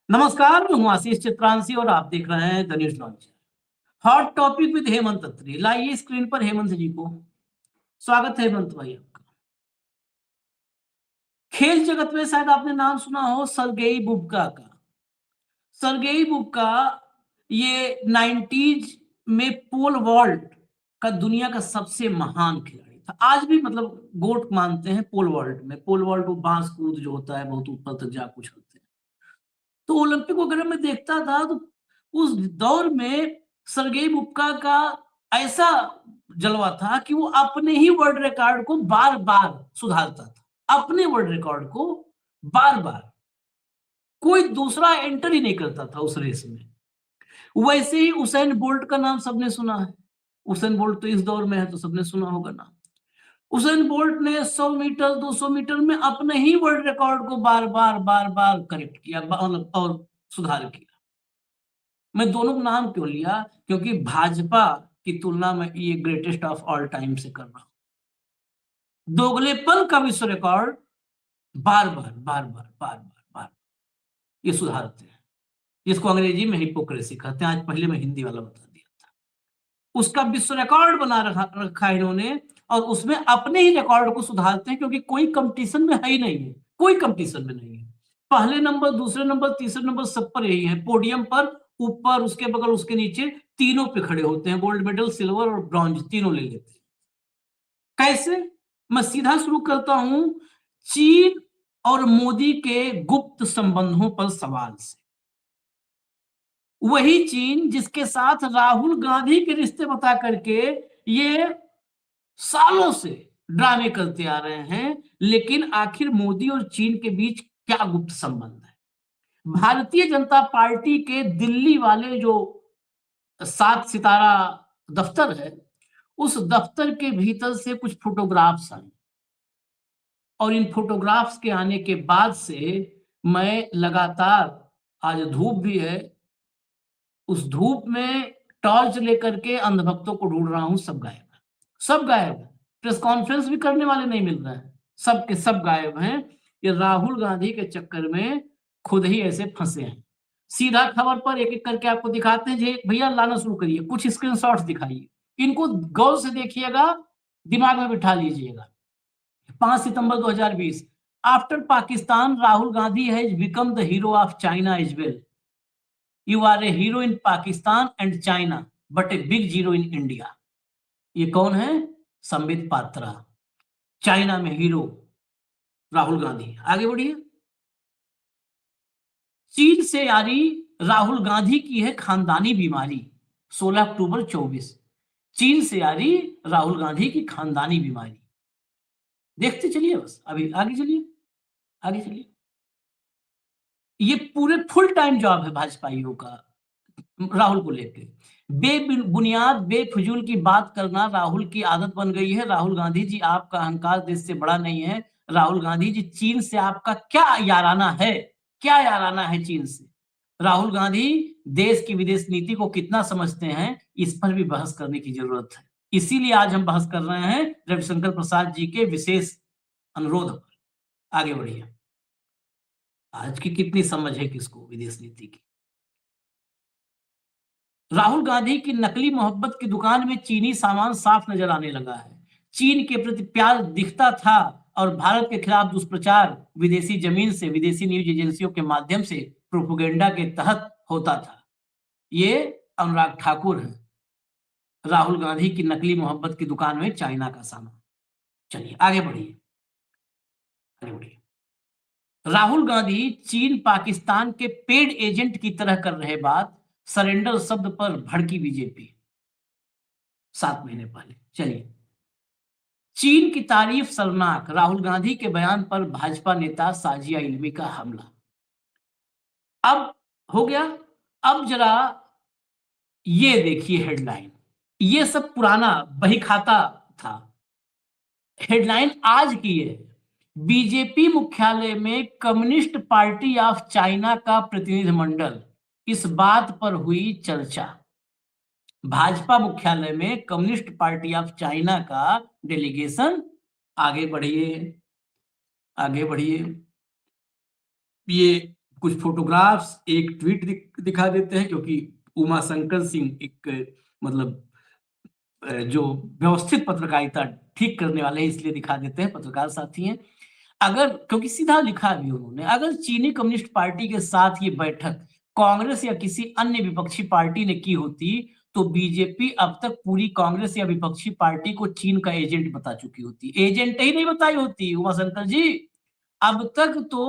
नमस्कार, मैं हूं आशीष चित्रांशी और आप देख रहे हैं the news launch. Hot topic with Hemant Atri. लाइए स्क्रीन पर हेमंत जी को। स्वागत है हेमंत भाई आपका। खेल जगत में शायद आपने नाम सुना हो सर्गेई बुबका का। सर्गेई बुबका ये 90s में पोल वॉल्ट का दुनिया का सबसे महान खिलाड़ी था। आज भी मतलब गोट मानते हैं पोल वॉल्ट में। पोल वॉल्ट वो बांस कूद जो होता है, बहुत ऊपर तक जा कुछ होते हैं। तो ओलंपिक वगैरह में देखता था तो उस दौर में सर्गेई बुबका का ऐसा जलवा था कि वो अपने ही वर्ल्ड रिकॉर्ड को बार बार सुधारता था। अपने वर्ल्ड रिकॉर्ड को बार बार कोई दूसरा एंटर ही नहीं करता था उस रेस में। वैसे ही उसेन बोल्ट का नाम सबने सुना है। उसेन बोल्ट तो इस दौर में है तो सबने सुना होगा नाम। उसेन बोल्ट ने 100 मीटर 200 मीटर में अपने ही वर्ल्ड रिकॉर्ड को बार बार करेक्ट किया और सुधार किया। मैं दोनों का नाम क्यों लिया? क्योंकि भाजपा की तुलना में ये ग्रेटेस्ट ऑफ ऑल टाइम से कर रहा हूं। दोगलेपन का विश्व रिकॉर्ड बार ये सुधारते हैं, जिसको अंग्रेजी में हिपोक्रेसी कहते हैं। आज पहले मैं हिंदी वाला बता दिया था। उसका विश्व रिकॉर्ड बना रखा है इन्होंने, और उसमें अपने ही रिकॉर्ड को सुधारते हैं क्योंकि कोई कंपटीशन में है ही नहीं है। कोई कंपटीशन में नहीं है। पहले नंबर, दूसरे नंबर, तीसरे नंबर सब पर यही है। पोडियम पर ऊपर, उसके बगल, उसके नीचे, तीनों पे खड़े होते हैं। गोल्ड मेडल, सिल्वर और ब्रॉन्ज तीनों ले लेते हैं। कैसे? मैं सीधा शुरू करता हूं चीन और मोदी के गुप्त संबंधों पर सवाल से। वही चीन जिसके साथ राहुल गांधी के रिश्ते बता करके ये सालों से ड्रामे करते आ रहे हैं, लेकिन आखिर मोदी और चीन के बीच क्या गुप्त संबंध है? भारतीय जनता पार्टी के दिल्ली वाले जो 7 सितारा दफ्तर है, उस दफ्तर के भीतर से कुछ फोटोग्राफ्स आए, और इन फोटोग्राफ्स के आने के बाद से मैं लगातार, आज धूप भी है, उस धूप में टॉर्च लेकर के अंधभक्तों को ढूंढ रहा हूं। सब गायब है, सब गायब है। प्रेस कॉन्फ्रेंस भी करने वाले नहीं मिल रहे हैं, सब के सब गायब हैं। ये राहुल गांधी के चक्कर में खुद ही ऐसे फंसे हैं। सीधा खबर पर एक एक करके आपको दिखाते हैं। जी भैया लाना शुरू करिए, कुछ स्क्रीनशॉट्स दिखाइए, इनको गौर से देखिएगा, दिमाग में बिठा लीजिएगा। 5 सितंबर 2020, after Pakistan Rahul Gandhi has become the hero of China as well. You are a hero in Pakistan and China but a big zero in India. ये कौन है? संबित पात्रा। चाइना में हीरो राहुल गांधी। आगे बढ़िए। चीन से यारी राहुल गांधी की है खानदानी बीमारी। 16 अक्टूबर 24। चीन से यारी राहुल गांधी की खानदानी बीमारी। देखते चलिए, बस अभी आगे चलिए, आगे चलिए। ये पूरे फुल टाइम जॉब है भाजपाइयों का राहुल को लेके। बेबुनियाद बेफिजूल की बात करना राहुल की आदत बन गई है। राहुल गांधी जी, आपका अहंकार देश से बड़ा नहीं है। राहुल गांधी जी, चीन से आपका क्या याराना है? क्या याराना है चीन से? राहुल गांधी देश की विदेश नीति को कितना समझते हैं, इस पर भी बहस करने की जरूरत है। इसीलिए आज हम बहस कर रहे हैं रविशंकर प्रसाद जी के विशेष अनुरोध पर। आगे बढ़िए। आज की कितनी समझ है किसको विदेश नीति की? राहुल गांधी की नकली मोहब्बत की दुकान में चीनी सामान साफ नजर आने लगा है। चीन के प्रति प्यार दिखता था और भारत के खिलाफ दुष्प्रचार विदेशी जमीन से, विदेशी न्यूज एजेंसियों के माध्यम से प्रोपेगेंडा के तहत होता था। ये अनुराग ठाकुर है। राहुल गांधी की नकली मोहब्बत की दुकान में चाइना का सामान। चलिए आगे बढ़िए, आगे बढ़िए। राहुल गांधी चीन पाकिस्तान के पेड एजेंट की तरह कर रहे बात। सरेंडर शब्द पर भड़की बीजेपी 7 महीने पहले। चलिए। चीन की तारीफ शर्मनाक, राहुल गांधी के बयान पर भाजपा नेता साजिया इल्मी का हमला। अब हो गया। अब जरा ये देखिए हेडलाइन। ये सब पुराना बही खाता था। हेडलाइन आज की है, बीजेपी मुख्यालय में कम्युनिस्ट पार्टी ऑफ चाइना का प्रतिनिधिमंडल, इस बात पर हुई चर्चा। भाजपा मुख्यालय में कम्युनिस्ट पार्टी ऑफ चाइना का डेलीगेशन। आगे बढ़िए, आगे बढ़िए। ये कुछ फोटोग्राफ्स, एक ट्वीट दिखा देते हैं, क्योंकि उमा शंकर सिंह एक मतलब जो व्यवस्थित पत्रकारिता ठीक करने वाले हैं, इसलिए दिखा देते हैं, पत्रकार साथी हैं। अगर, क्योंकि सीधा लिखा भी उन्होंने, अगर चीनी कम्युनिस्ट पार्टी के साथ ये बैठक कांग्रेस या किसी अन्य विपक्षी पार्टी ने की होती, तो बीजेपी अब तक पूरी कांग्रेस या विपक्षी पार्टी को चीन का एजेंट बता चुकी होती। एजेंट ही नहीं बताई होती उमाशंकर जी। अब तक तो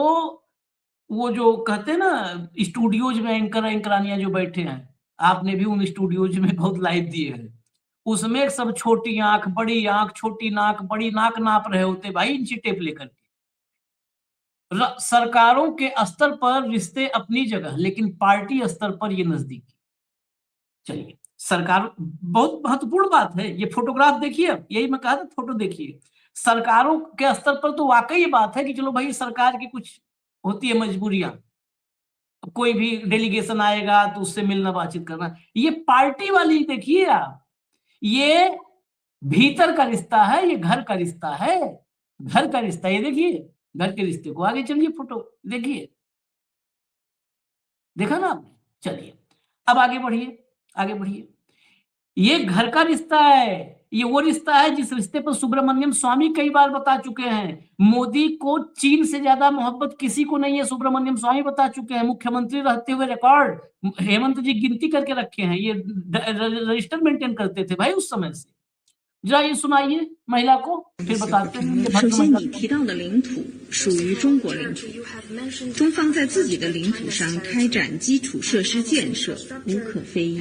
वो जो कहते हैं ना, स्टूडियोज में एंकरानिया जो बैठे हैं, आपने भी उन स्टूडियोज में बहुत लाइव दिए हैं, उसमें सब छोटी आंख, बड़ी आंख, छोटी नाक, बड़ी नाक नाप रहे होते भाई, इंची टेप लेकर के। सरकारों के स्तर पर रिश्ते अपनी जगह, लेकिन पार्टी स्तर पर ये नजदीकी। चलिए, सरकार बहुत महत्वपूर्ण बात है। ये फोटोग्राफ देखिए, यही मैं कहा था, फोटो देखिए। सरकारों के स्तर पर तो वाकई ये बात है कि चलो भाई, सरकार की कुछ होती है मजबूरियां, कोई भी डेलीगेशन आएगा तो उससे मिलना, बातचीत करना। ये पार्टी वाली देखिए आप, ये भीतर का रिश्ता है, ये घर का रिश्ता है, घर का रिश्ता। ये देखिए, घर के रिश्ते को आगे चलिए, फोटो देखिए, देखा ना आपने? चलिए, अब आगे बढ़िए, आगे बढ़िए। ये घर का रिश्ता है, ये वो रिश्ता है जिस रिश्ते पर सुब्रमण्यम स्वामी कई बार बता चुके हैं। मोदी को चीन से ज्यादा मोहब्बत किसी को नहीं है, सुब्रमण्यम स्वामी बता चुके हैं। मुख्यमंत्री रहते हुए रिकॉर्ड हेमंत जी गिनती करके रखे हैं, ये रजिस्टर मेंटेन करते थे भाई उस समय से। जरा ये सुनाइए महिला को, फिर बताते हैं। 首先，你提到的领土属于中国领土，中方在自己的领土上开展基础设施建设无可非议。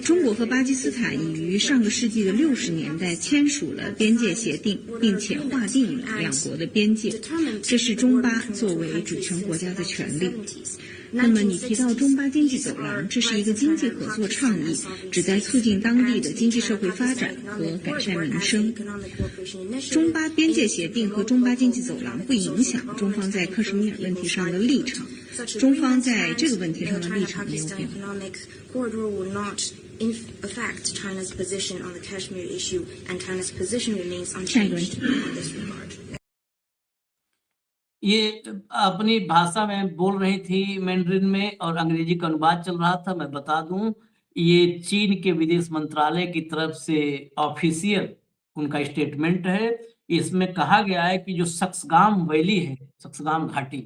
中国和巴基斯坦已于上个世纪的60年代签署了边界协定，并且划定了两国的边界，这是中巴作为主权国家的权利。那么你提到中巴经济走廊，这是一个经济合作倡议，旨在促进当地的经济社会发展和改善民生。中巴边界协定和中巴经济走廊不影响中方在克什米尔问题上的立场，中方在这个问题上的立场没有变化。affect China's position on the Kashmir issue, and China's position remains unchanged 下一个问题。 in this regard. ये अपनी भाषा में बोल रही थी, मैंड्रिन में, और अंग्रेजी का अनुवाद चल रहा था। मैं बता दूं, ये चीन के विदेश मंत्रालय की तरफ से ऑफिशियल उनका स्टेटमेंट है। इसमें कहा गया है कि जो सक्सगाम वैली है, सक्सगाम घाटी,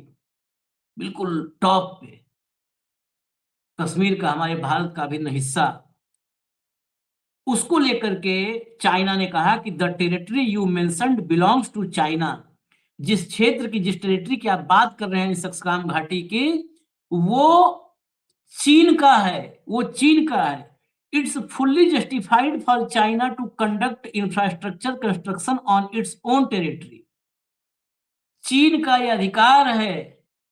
बिल्कुल टॉप पे, कश्मीर का, हमारे भारत का अभिन्न हिस्सा, उसको लेकर के चाइना ने कहा कि the territory you mentioned belongs to China. जिस क्षेत्र की, जिस टेरिटरी की आप बात कर रहे हैं सक्सगाम घाटी की, वो चीन का है, वो चीन का है। It's fully justified for China to conduct infrastructure construction on its own territory. चीन का यह अधिकार है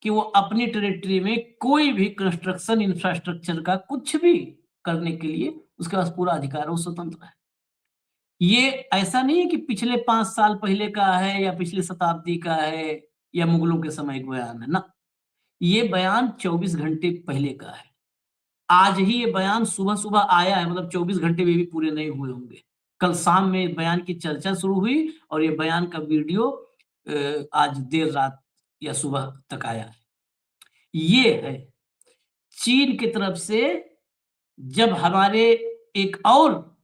कि वो अपनी टेरिटरी में कोई भी कंस्ट्रक्शन, इंफ्रास्ट्रक्चर का कुछ भी करने के लिए उसके पास पूरा अधिकार है, वो स्वतंत्र है। ये ऐसा नहीं है कि पिछले 5 साल पहले का है या पिछली शताब्दी का है या मुगलों के समय का बयान है ना, ये बयान 24 घंटे पहले का है। आज ही ये बयान सुबह-सुबह आया है, मतलब 24 घंटे में भी पूरे नहीं हुए होंगे। कल शाम में बयान की चर्चा शुरू हुई और ये बयान का वीडियो आज देर रात या सुबह तक आया है। ये है चीन की तरफ से, जब हमारे एक और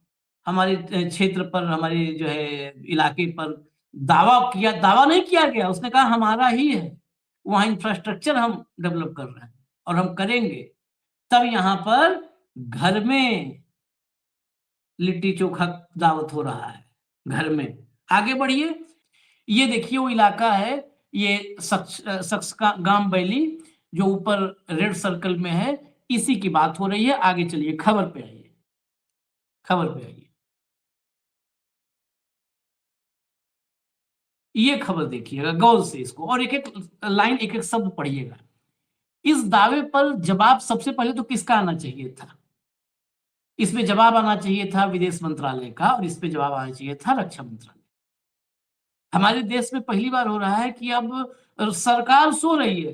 हमारे क्षेत्र पर, हमारे जो है इलाके पर दावा नहीं किया गया, उसने कहा हमारा ही है, वहाँ इंफ्रास्ट्रक्चर हम डेवलप कर रहे हैं और हम करेंगे। तब यहाँ पर घर में लिट्टी चोखा दावत हो रहा है, घर में। आगे बढ़िए, ये देखिए वो इलाका है, ये सक्सगाम वैली जो ऊपर रेड सर्कल में है, इसी की बात हो रही है। आगे चलिए, खबर पे आइए, खबर पे आइए। ये खबर देखिएगा गौर से इसको, और एक-एक लाइन, एक-एक शब्द पढ़िएगा। इस दावे पर जवाब सबसे पहले तो किसका आना चाहिए था? इसमें जवाब आना चाहिए था विदेश मंत्रालय का, और इस पे जवाब आना चाहिए था रक्षा मंत्रालय। हमारे देश में पहली बार हो रहा है कि अब सरकार सो रही है,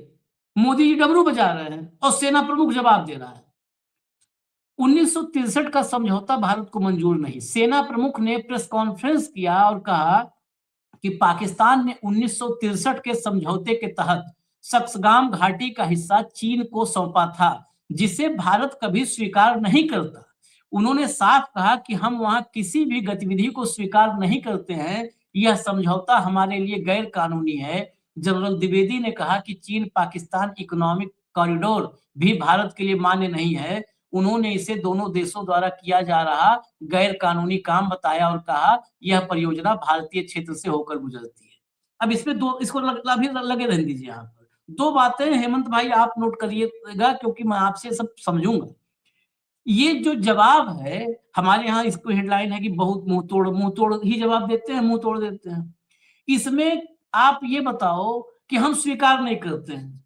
मोदी जी डमरू बजा रहे हैं और सेना प्रमुख जवाब दे रहा है। 1963 का समझौता भारत को मंजूर नहीं। सेना प्रमुख ने प्रेस कॉन्फ्रेंस किया और कहा कि पाकिस्तान ने 1963 के समझौते के तहत सक्सगाम घाटी का हिस्सा चीन को सौंपा था, जिसे भारत कभी स्वीकार नहीं करता। उन्होंने साफ कहा कि हम वहां किसी भी गतिविधि को स्वीकार नहीं करते हैं, यह समझौता हमारे लिए गैर कानूनी है। जनरल द्विवेदी ने कहा कि चीन पाकिस्तान इकोनॉमिक कॉरिडोर भी भारत के लिए मान्य नहीं है। उन्होंने इसे दोनों देशों द्वारा किया जा रहा गैर कानूनी काम बताया और कहा यह परियोजना भारतीय क्षेत्र से होकर गुजरती है। अब इसमें दो इसको अभी लगे रहने दीजिए। यहाँ पर दो बातें हेमंत भाई आप नोट करिएगा, क्योंकि मैं आपसे सब समझूंगा। ये जो जवाब है हमारे यहाँ, इसको हेडलाइन है कि बहुत मुंह तोड़ ही जवाब देते हैं, मुंह तोड़ देते हैं। इसमें आप ये बताओ कि हम स्वीकार नहीं करते हैं।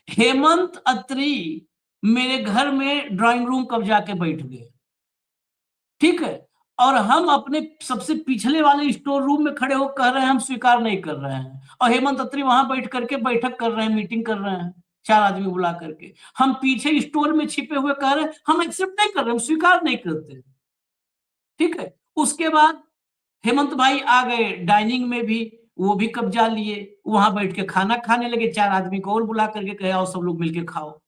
हेमंत अत्री मेरे घर में ड्राइंग रूम कब जाके बैठ गए, ठीक है, और हम अपने सबसे पिछले वाले स्टोर रूम में खड़े होकर कह रहे हैं हम स्वीकार नहीं कर रहे हैं, और हेमंत अत्री वहां बैठ करके बैठक कर रहे हैं, मीटिंग कर रहे हैं 4 आदमी बुला करके। हम पीछे स्टोर में छिपे हुए कह रहे हैं हम एक्सेप्ट नहीं कर रहे, हम स्वीकार नहीं करते, ठीक है। उसके बाद हेमंत भाई आ गए डाइनिंग में भी, वो भी कब्जा लिए, वहां बैठ के खाना खाने लगे, 4 आदमी को और बुला करके कहे आओ सब लोग मिलकर खाओ।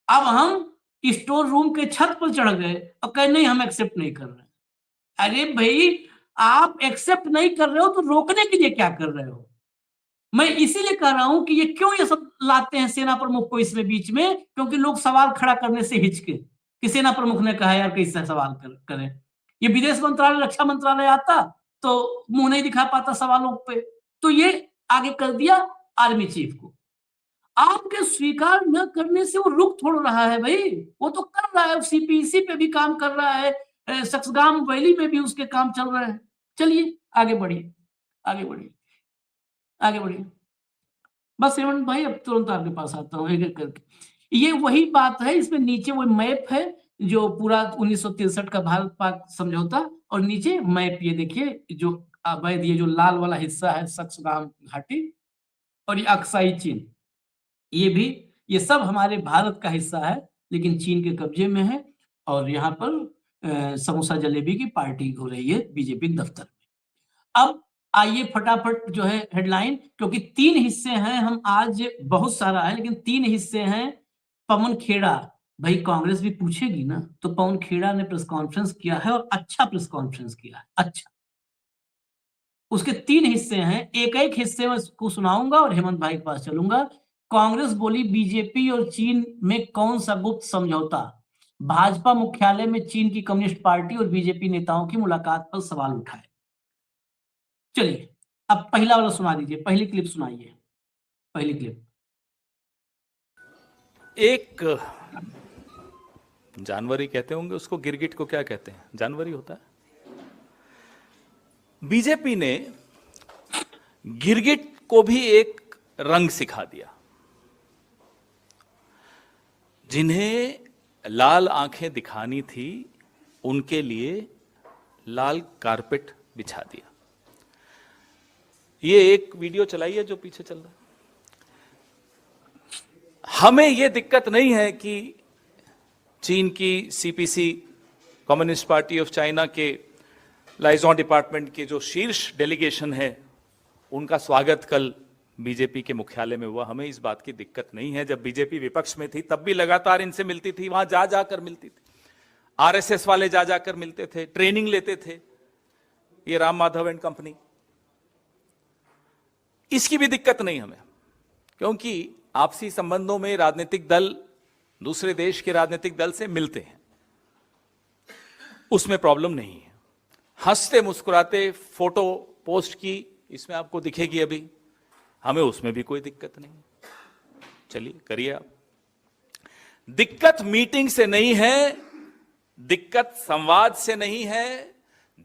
अब हम स्टोर रूम के छत पर चढ़ गए और कहे नहीं हम एक्सेप्ट नहीं कर रहे। अरे भाई आप एक्सेप्ट नहीं कर रहे हो तो रोकने के लिए क्या कर रहे हो? मैं इसीलिए कह रहा हूं कि ये क्यों ये सब लाते हैं सेना प्रमुख को इसमें बीच में, क्योंकि लोग सवाल खड़ा करने से हिचके कि सेना प्रमुख ने कहा यार कैसे सवाल करें। ये विदेश मंत्रालय रक्षा मंत्रालय आता तो मुंह नहीं दिखा पाता सवालों पे, तो ये आगे कर दिया आर्मी चीफ को। आपके स्वीकार न करने से वो रुक थोड़ रहा है भाई, वो तो कर रहा है, सीपीसी पे भी काम कर रहा है, सक्सगाम वैली में भी उसके काम चल रहे हैं। चलिए आगे बढ़िए, आगे बढ़िए, आगे बढ़िए। बस हेमंत भाई अब तुरंत आपके पास आता हूँ एक एक करके। ये वही बात है, इसमें नीचे वो मैप है जो पूरा 1963 का भारत पाक समझौता, और नीचे मैप ये देखिए जो अवैध ये जो लाल वाला हिस्सा है सक्सगाम घाटी, और ये अक्साई चीन, ये भी, ये सब हमारे भारत का हिस्सा है लेकिन चीन के कब्जे में है। और यहाँ पर समोसा जलेबी की पार्टी हो रही है बीजेपी दफ्तर में। अब आइए फटाफट जो है हेडलाइन, क्योंकि 3 हिस्से हैं, हम आज बहुत सारा है लेकिन 3 हिस्से हैं। पवन खेड़ा, भाई कांग्रेस भी पूछेगी ना, तो पवन खेड़ा ने प्रेस कॉन्फ्रेंस किया है और अच्छा प्रेस कॉन्फ्रेंस किया है, अच्छा। उसके 3 हिस्से हैं, एक एक हिस्से में को सुनाऊंगा और हेमंत भाई के पास चलूंगा। कांग्रेस बोली बीजेपी और चीन में कौन सा गुप्त समझौता, भाजपा मुख्यालय में चीन की कम्युनिस्ट पार्टी और बीजेपी नेताओं की मुलाकात पर सवाल उठाए। चलिए अब पहला वाला सुना दीजिए, पहली क्लिप सुनाइए, पहली क्लिप। एक जानवरी कहते होंगे उसको, गिरगिट को क्या कहते हैं, जानवरी होता है। बीजेपी ने गिरगिट को भी एक रंग सिखा दिया। जिन्हें लाल आंखें दिखानी थी उनके लिए लाल कारपेट बिछा दिया। ये एक वीडियो चलाइए जो पीछे चल रहा है। हमें यह दिक्कत नहीं है कि चीन की CPC, communist party of China के लाइजॉन डिपार्टमेंट के जो शीर्ष डेलीगेशन है उनका स्वागत कल बीजेपी के मुख्यालय में हुआ। हमें इस बात की दिक्कत नहीं है। जब बीजेपी विपक्ष में थी तब भी लगातार इनसे मिलती थी, वहां जा जाकर मिलती थी, आरएसएस वाले जा जाकर मिलते थे, ट्रेनिंग लेते थे, ये राम माधव एंड कंपनी। इसकी भी दिक्कत नहीं हमें, क्योंकि आपसी संबंधों में राजनीतिक दल दूसरे देश के राजनीतिक दल से मिलते हैं, उसमें प्रॉब्लम नहीं है। हंसते मुस्कुराते फोटो पोस्ट की इसमें आपको दिखेगी अभी, हमें उसमें भी कोई दिक्कत नहीं। चलिए करिए आप। दिक्कत मीटिंग से नहीं है, दिक्कत संवाद से नहीं है,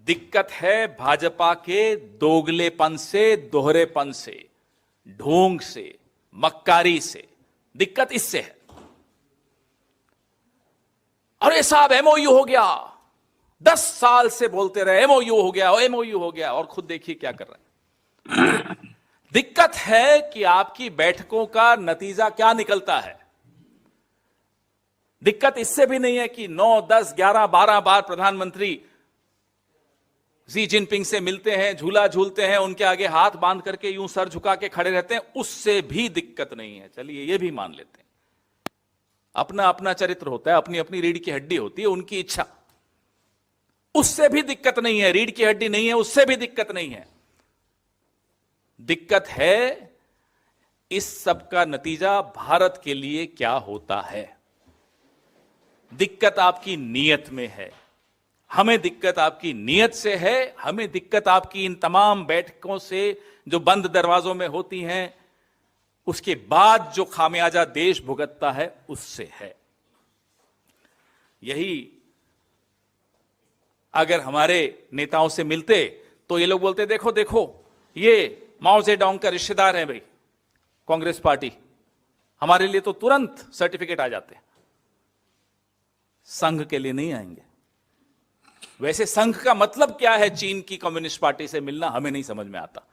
दिक्कत है भाजपा के दोगलेपन से, दोहरेपन से, ढोंग से, मक्कारी से। दिक्कत इससे है। अरे साहब एमओयू हो गया, 10 साल से बोलते रहे एमओयू हो गया, एमओयू हो गया, और खुद देखिए क्या कर रहे हैं। दिक्कत है कि आपकी बैठकों का नतीजा क्या निकलता है। दिक्कत इससे भी नहीं है कि 9, 10, 11, 12 बार प्रधानमंत्री शी जिनपिंग से मिलते हैं, झूला झूलते हैं, उनके आगे हाथ बांध करके यूं सर झुका के खड़े रहते हैं, उससे भी दिक्कत नहीं है। चलिए ये भी मान लेते हैं, अपना अपना चरित्र होता है, अपनी अपनी रीढ़ की हड्डी होती है, उनकी इच्छा, उससे भी दिक्कत नहीं है। रीढ़ की हड्डी नहीं है, उससे भी दिक्कत नहीं है। दिक्कत है इस सब का नतीजा भारत के लिए क्या होता है। दिक्कत आपकी नीयत में है, हमें दिक्कत आपकी नीयत से है, हमें दिक्कत आपकी इन तमाम बैठकों से जो बंद दरवाजों में होती हैं, उसके बाद जो खामियाजा देश भुगतता है उससे है। यही अगर हमारे नेताओं से मिलते तो ये लोग बोलते देखो देखो ये माओ जेडोंग का रिश्तेदार है भाई कांग्रेस पार्टी, हमारे लिए तो तुरंत सर्टिफिकेट आ जाते हैं, संघ के लिए नहीं आएंगे। वैसे संघ का मतलब क्या है चीन की कम्युनिस्ट पार्टी से मिलना, हमें नहीं समझ में आता।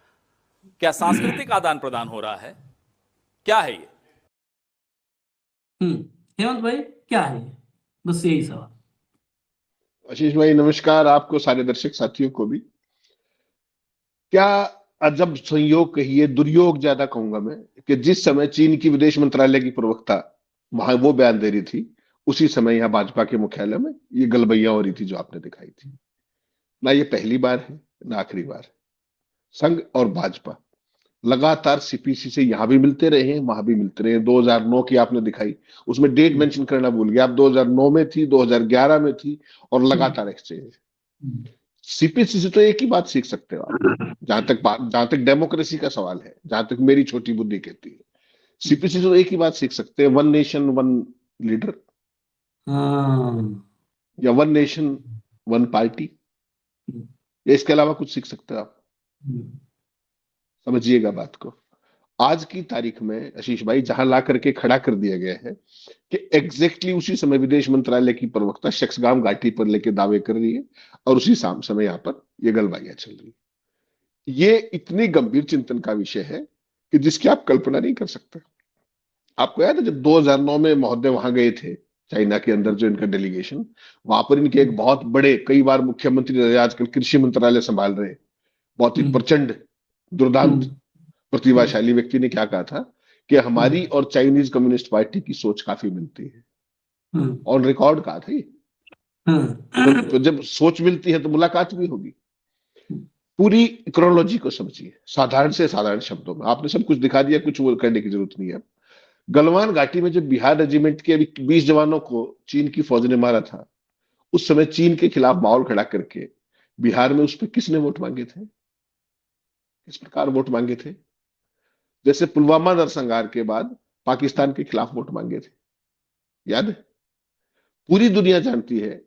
क्या सांस्कृतिक आदान प्रदान हो रहा है, क्या है ये? हेमंत भाई क्या है ये? बस यही सवाल। आशीष भाई नमस्कार, आपको सारे दर्शक साथियों को भी। क्या अजब संयोग कहिए, दुर्योग ज्यादा कहूंगा मैं, कि जिस समय चीन की विदेश मंत्रालय की प्रवक्ता वहां वो बयान दे रही थी, उसी समय यहाँ भाजपा के मुख्यालय में ये गलबैया हो रही थी जो आपने दिखाई थी। ना ये पहली बार है ना आखिरी बार है। संघ और भाजपा लगातार सीपीसी से यहां भी मिलते रहे हैं, वहां भी मिलते रहे हैं। 2009 की आपने दिखाई, उसमें डेट मेंशन करना भूल गया आप। 2009 में थी, 2011 में थी, और लगातार एक्सचेंज। सीपीसी से तो एक ही बात सीख सकते हो आप, जहां तक डेमोक्रेसी का सवाल है, जहां तक मेरी छोटी बुद्धि कहती है, सीपीसी से तो एक ही बात सीख सकते हैं, वन नेशन वन लीडर, या वन नेशन वन पार्टी, या इसके अलावा कुछ सीख सकते हो आप? समझिएगा बात को। आज की तारीख में आशीष भाई जहां ला करके खड़ा कर दिया गया है कि एग्जैक्टली उसी समय विदेश मंत्रालय की प्रवक्ता शक्सगाम घाटी पर लेके दावे कर रही है, और उसी समय यहां पर ये गलबाइयां चल रही है। ये इतनी गंभीर चिंतन का विषय है कि जिसकी आप कल्पना नहीं कर सकते। आपको याद है जब 2009 में महोदय वहां गए थे, चाइना के अंदर जो इनका डेलीगेशन, वहां पर इनके एक बहुत बड़े, कई बार मुख्यमंत्री रहे, आजकल कृषि मंत्रालय संभाल रहे, बहुत ही प्रचंड दुर्दांत प्रतिभाशाली व्यक्ति ने क्या कहा था कि हमारी और चाइनीज कम्युनिस्ट पार्टी की सोच काफी मिलती है। ऑन रिकॉर्ड कहा था ये। तो जब सोच मिलती है तो मुलाकात भी होगी। पूरी क्रोनोलॉजी को समझिए, साधारण से साधारण शब्दों में। आपने सब कुछ दिखा दिया, कुछ वो करने की जरूरत नहीं है। गलवान घाटी में जब बिहार रेजिमेंट के 20 जवानों को चीन की फौज ने मारा था, उस समय चीन के खिलाफ माहौल खड़ा करके बिहार में उस पर किसने वोट मांगे थे? किस प्रकार वोट मांगे थे? जैसे पुलवामा नरसंहार के बाद पाकिस्तान के खिलाफ वोट मांगे थे, याद है? पूरी दुनिया जानती है।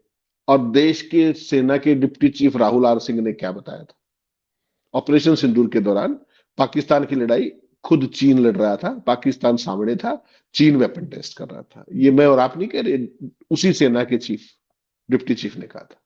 और देश के सेना के deputy chief Rahul R Singh ने क्या बताया था? ऑपरेशन सिंदूर के दौरान पाकिस्तान की लड़ाई खुद चीन लड़ रहा था, पाकिस्तान सामने था, चीन वेपन टेस्ट कर रहा था। ये मैं और आप नहीं कह रहे, उसी सेना के चीफ, डिप्टी चीफ ने कहा था।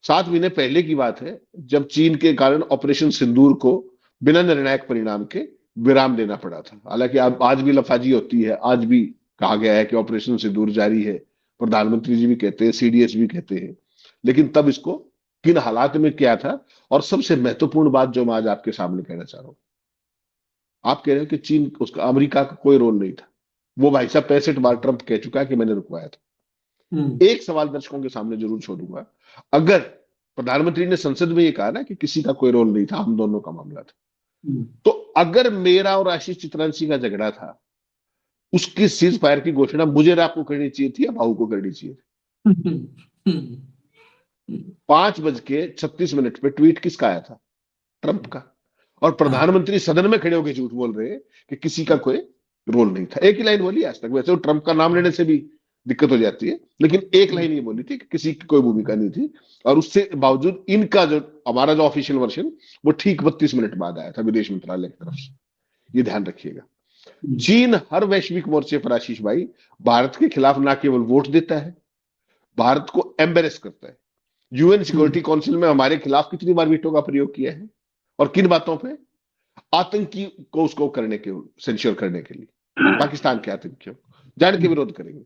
7 महीने पहले की बात है जब चीन के कारण ऑपरेशन सिंदूर को बिना निर्णायक परिणाम के विराम देना पड़ा था। हालांकि आज भी लफाजी होती है, आज भी कहा गया है कि ऑपरेशन सिंदूर जारी है, प्रधानमंत्री जी भी कहते हैं, सीडीएस भी कहते हैं, लेकिन तब इसको किन हालात में किया था? और सबसे महत्वपूर्ण बात जो मैं आज आपके सामने कहना चाह रहा हूं, आप कह रहे हो कि चीन, उसका अमेरिका का कोई रोल नहीं था। वो भाई साहब 65 बार ट्रंप कह चुका है कि मैंने रुकवाया था। एक सवाल दर्शकों के सामने जरूर छोड़ूंगा, अगर प्रधानमंत्री ने संसद में ये कहा ना कि किसी का कोई रोल नहीं था, हम दोनों का मामला था, तो अगर मेरा और आशीष चित्रांशी का झगड़ा था, उसकी सीज फायर की घोषणा मुझे और आपको करनी चाहिए थी या भाऊ को करनी चाहिए थी? 5:36 पे ट्वीट किसका आया था? ट्रंप का। और प्रधानमंत्री सदन में खड़े होकर झूठ बोल रहे हैं कि किसी का कोई रोल नहीं था। एक ही लाइन बोली आज तक। वैसे वो ट्रंप का नाम लेने से भी दिक्कत हो जाती है, लेकिन एक लाइन ये बोली थी कि किसी की कोई भूमिका नहीं थी। और उससे बावजूद इनका जो, हमारा जो ऑफिशियल वर्जन, वो ठीक 32 मिनट बाद आया था विदेश मंत्रालय की तरफ से। ये ध्यान रखिएगा। चीन हर वैश्विक मोर्चे पर आशीष भाई भारत के खिलाफ ना केवल वोट देता है, भारत को एम्बेरेस करता है। यूएन सिक्योरिटी काउंसिल में हमारे खिलाफ कितनी बार वीटो का प्रयोग किया है, और किन बातों पे? आतंकी को उसको करने के, सेंश्योर करने के लिए, पाकिस्तान के आतंकियों जान के विरोध करेंगे।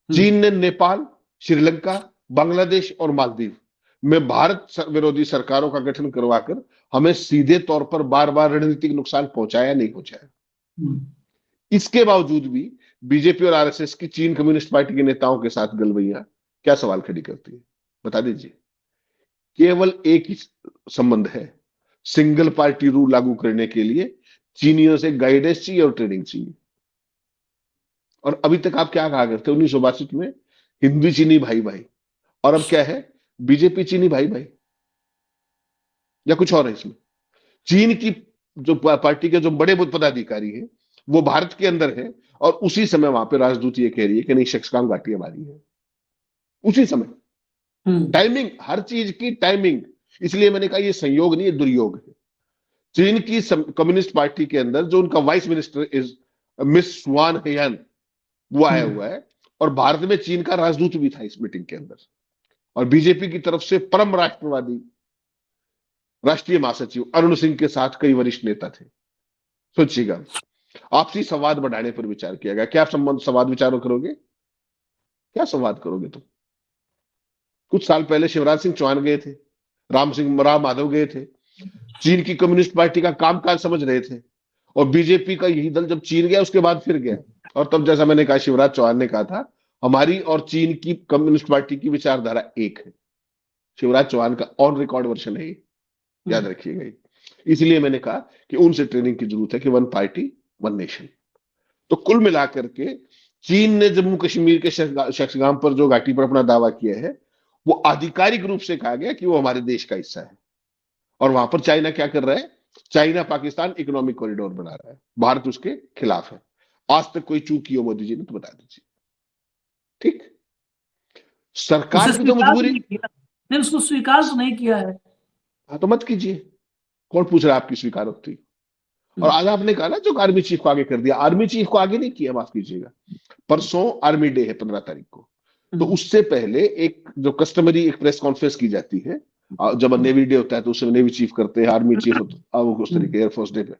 चीन ने नेपाल, श्रीलंका, बांग्लादेश और मालदीव में भारत विरोधी सरकारों का गठन करवाकर हमें सीधे तौर पर बार बार रणनीतिक नुकसान पहुंचाया नहीं पहुंचाया। इसके बावजूद भी बीजेपी और आरएसएस की चीन कम्युनिस्ट पार्टी के नेताओं के साथ गलवैया क्या सवाल खड़ी करती है, बता दीजिए। केवल एक ही संबंध है, सिंगल पार्टी रूल लागू करने के लिए चीनियों से गाइडेंस चाहिए और ट्रेनिंग चाहिए। और अभी तक आप क्या कहा करते 1962 में, हिंदी चीनी भाई भाई, और अब क्या है, बीजेपी चीनी भाई भाई, या कुछ और है इसमें? चीन की जो पार्टी के जो बड़े पदाधिकारी हैं वो भारत के अंदर है, और उसी समय वहां पे राजदूत ये कह रही है कि नहीं, शक्सगाम घाटी हमारी है। उसी समय टाइमिंग, हर चीज की टाइमिंग। इसलिए मैंने कहा ये संयोग नहीं, ये दुर्योग है। चीन की कम्युनिस्ट पार्टी के अंदर जो उनका वाइस मिनिस्टर इज मिस स्वान हेयन, वो आया हुआ है, और भारत में चीन का राजदूत भी था इस मीटिंग के अंदर, और बीजेपी की तरफ से परम राष्ट्रवादी राष्ट्रीय महासचिव अरुण सिंह के साथ कई वरिष्ठ नेता थे। सोचिएगा, आपसी संवाद बढ़ाने पर विचार किया गया। क्या संवाद विचारों करोगे? क्या संवाद करोगे तुम? कुछ साल पहले शिवराज सिंह चौहान गए थे, राम माधव गए थे, चीन की कम्युनिस्ट पार्टी का कामकाज समझ रहे थे, और बीजेपी का यही दल जब चीन गया उसके बाद फिर गया, और तब जैसा मैंने कहा, शिवराज चौहान ने कहा था हमारी और चीन की कम्युनिस्ट पार्टी की विचारधारा एक है। शिवराज चौहान का ऑन रिकॉर्ड वर्जन है, याद रखिएगा। इसलिए मैंने कहा कि उनसे ट्रेनिंग की जरूरत है कि वन पार्टी वन नेशन। तो कुल मिलाकर के चीन ने जम्मू कश्मीर के शक्सगाम पर जो घाटी पर अपना दावा किया है, वो आधिकारिक रूप से कहा गया कि वो हमारे देश का हिस्सा है। और वहां पर चाइना क्या कर रहा है? चाइना पाकिस्तान इकोनॉमिक कॉरिडोर बना रहा है, भारत उसके खिलाफ है। आज तक कोई चूक की हो मोदी जी ने तो बता दीजिए। ठीक, सरकार की तो मजबूरी, उसको स्वीकार तो नहीं किया है। हाँ तो मत कीजिए, कौन पूछ रहा है आपकी स्वीकारोक्ति? और आज आपने कहा ना जो आर्मी चीफ को आगे कर दिया, आर्मी चीफ को आगे नहीं किया, माफ कीजिएगा। परसों आर्मी डे है 15 तारीख को, तो उससे पहले एक जो कस्टमरी एक प्रेस कॉन्फ्रेंस की जाती है, जब नेवी डे होता है तो उसमें नेवी चीफ करते हैं, आर्मी चीफ उस तरीके एयरफोर्स डे पे,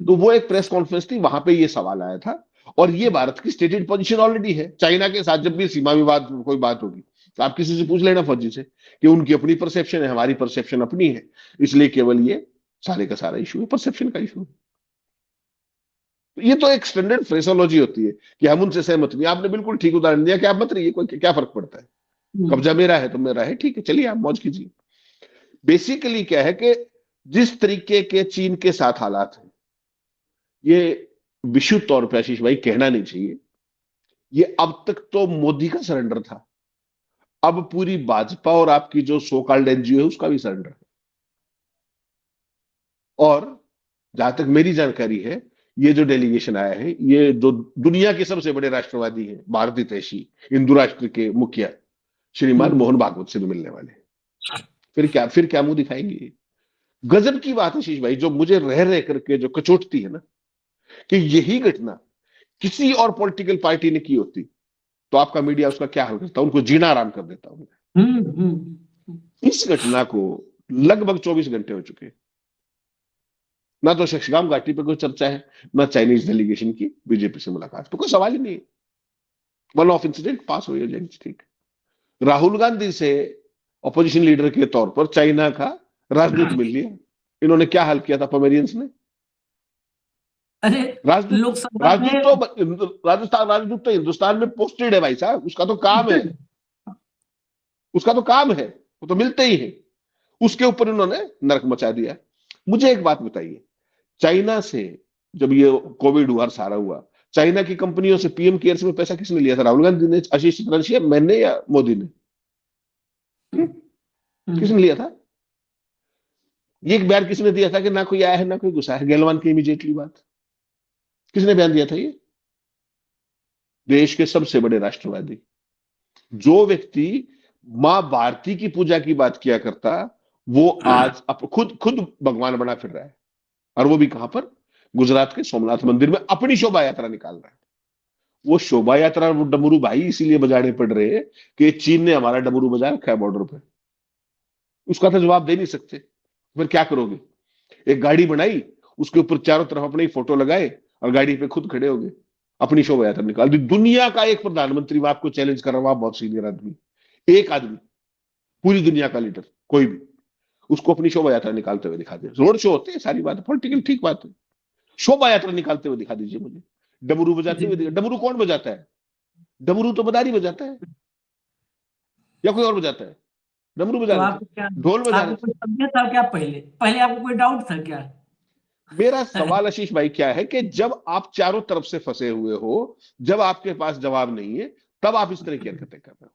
तो वो एक प्रेस कॉन्फ्रेंस थी, वहां पे ये सवाल आया था। और ये भारत की स्टेटेड पोजीशन ऑलरेडी है। चाइना के साथ जब भी सीमा विवाद कोई बात होगी तो आप किसी से पूछ लेना फौजी से कि उनकी अपनी परसेप्शन है, हमारी परसेप्शन अपनी है, इसलिए केवल ये सारे का सारा इशू है परसेप्शन का इशू है। ये तो एक स्टैंडर्ड फ्रेसोलॉजी होती है कि हम उनसे सहमत नहीं। आपने बिल्कुल ठीक उदाहरण दिया कि आप मत रहिए, कोई क्या फर्क पड़ता है, कब्जा मेरा है तो मेरा है, ठीक है, चलिए आप मौज कीजिए। बेसिकली क्या है कि जिस तरीके के चीन के साथ हालात हैं, ये विशुद्ध तौर पर आशीष भाई कहना नहीं चाहिए, ये अब तक तो मोदी का सरेंडर था, अब पूरी भाजपा और आपकी जो सो कॉल्ड एनजीओ है उसका भी सरेंडर है। और जहां तक मेरी जानकारी है, ये जो डेलीगेशन आया है, ये जो दुनिया के सबसे बड़े राष्ट्रवादी हैं, भारत हितैषी हिंदू राष्ट्र के मुखिया श्रीमान मोहन भागवत से भी मिलने वाले हैं। फिर क्या मुंह दिखाएंगे? गजब की बात है आशीष भाई, जो मुझे रह रह करके जो कचोटती है ना, कि यही घटना किसी और पॉलिटिकल पार्टी ने की होती तो आपका मीडिया उसका क्या हाल करता, उनको जीना आराम कर देता। इस घटना को लगभग 24 घंटे हो चुके, ना तो शक्सगाम घाटी पे कोई चर्चा है, ना चाइनीज डेलीगेशन की बीजेपी से मुलाकात, तो कोई सवाल ही नहीं। वन ऑफ इंसिडेंट पास हो जाएंगे, ठीक। राहुल गांधी से ऑपोजिशन लीडर के तौर पर चाइना का राजदूत मिल लिया। इन्होंने क्या हाल किया था पोमेरियंस ने? अरे राजदूत तो हिंदुस्तान में पोस्टेड है भाई साहब, उसका तो काम है, वो तो मिलते ही है। उसके ऊपर इन्होंने नरक मचा दिया। मुझे एक बात बताइए, चाइना से जब ये कोविड हुआ, सारा हुआ, चाइना की कंपनियों से पीएम केयर्स में पैसा किसने लिया था? राहुल गांधी ने, आशीष चितरंशी, मैंने, या मोदी ने? किसने लिया था? ये एक बयान किसने दिया था कि ना कोई आया है ना कोई घुसा है? गहलोत की इमीडिएटली बात किसने बयान दिया था? ये देश के सबसे बड़े राष्ट्रवादी, जो व्यक्ति मां भारती की पूजा की बात किया करता, वो आज खुद भगवान बना फिर रहा है। और वो भी कहां पर? गुजरात के सोमनाथ मंदिर में अपनी शोभा यात्रा निकाल रहा है। वो शोभा यात्रा, वो डमरू भाई इसीलिए बजाने पड़ रहे हैं कि चीन ने हमारा डमरू बजा रखा है बॉर्डर पे। उसका तो जवाब दे नहीं सकते, फिर क्या करोगे? एक गाड़ी बनाई, उसके ऊपर चारों तरफ अपने ही फोटो लगाए और गाड़ी पे खुद खड़े हो गए, अपनी शोभा यात्रा निकाल दी। दुनिया का एक प्रधानमंत्री, मैं आपको चैलेंज कर रहा हूं, आप बहुत सीनियर आदमी, एक आदमी पूरी दुनिया का लीडर कोई भी, उसको अपनी शोभा यात्रा निकालते हुए दिखा दे। रोड शो होते हैं, सारी बात पॉलिटिकल, ठीक बात है, शोभा यात्रा निकालते हुए दिखा दीजिए मुझे, डमरू बजाते हुए। डमरू कौन बजाता है? डमरू तो मदारी बजाता है, या कोई और बजाता है? डमरू बजा तो रहे आपको थे, क्या, ढोल बजा रहे आपको थे। कोई संदेह था क्या? पहले पहले आपको कोई डाउट था क्या? मेरा सवाल आशीष भाई क्या है कि जब आप चारों तरफ से फंसे हुए हो, जब आपके पास जवाब नहीं है, तब आप इस तरह की हरकतें कर रहे हो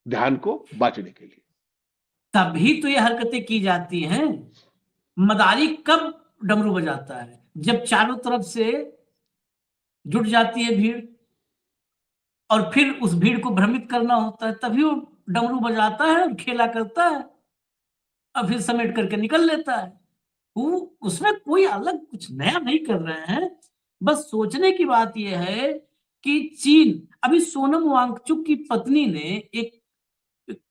ध्यान को बांटने के लिए। तभी तो ये हरकतें की जाती हैं। मदारी कब डमरू बजाता है? जब चारों तरफ से जुट जाती है भीड़, और फिर उस भीड़ को भ्रमित करना होता है, तभी वो डमरू बजाता है और खेला करता है, और फिर समेट करके निकल लेता है। वो उसमें कोई अलग कुछ नया नहीं कर रहे हैं। बस सोचने की बात यह है कि चीन, अभी सोनम वांगचुक की पत्नी ने एक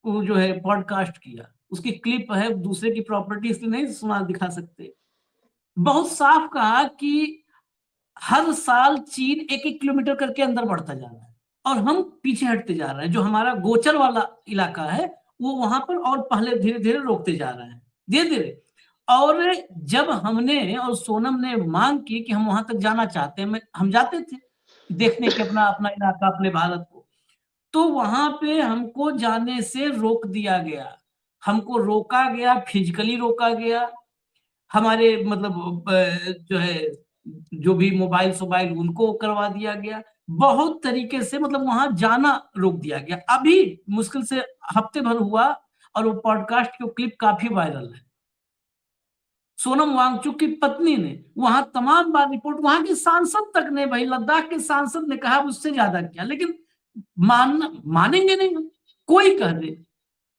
वो जो है पॉडकास्ट किया, उसकी क्लिप है, दूसरे की प्रॉपर्टी इसलिए नहीं सुना दिखा सकते। बहुत साफ कहा कि हर साल चीन 1-1 किलोमीटर करके अंदर बढ़ता जा रहा है, और हम पीछे हटते जा रहे हैं। जो हमारा गोचर वाला इलाका है वो वहां पर और पहले धीरे धीरे रोकते जा रहे हैं, धीरे धीरे। और जब हमने और सोनम ने मांग की कि हम वहां तक जाना चाहते हैं, हम जाते थे देखने के अपना अपना इलाका, अपने भारत को, तो वहां पे हमको जाने से रोक दिया गया। हमको रोका गया, फिजिकली रोका गया। हमारे मतलब जो है, जो भी मोबाइल उनको करवा दिया गया। बहुत तरीके से मतलब वहां जाना रोक दिया गया। अभी मुश्किल से हफ्ते भर हुआ और वो पॉडकास्ट की क्लिप काफी वायरल है। सोनम वांगचुक की पत्नी ने वहां तमाम बार रिपोर्ट, वहां के सांसद तक ने, भाई लद्दाख के सांसद ने कहा उससे ज्यादा किया, लेकिन मानेंगे नहीं हम। कोई कह दे,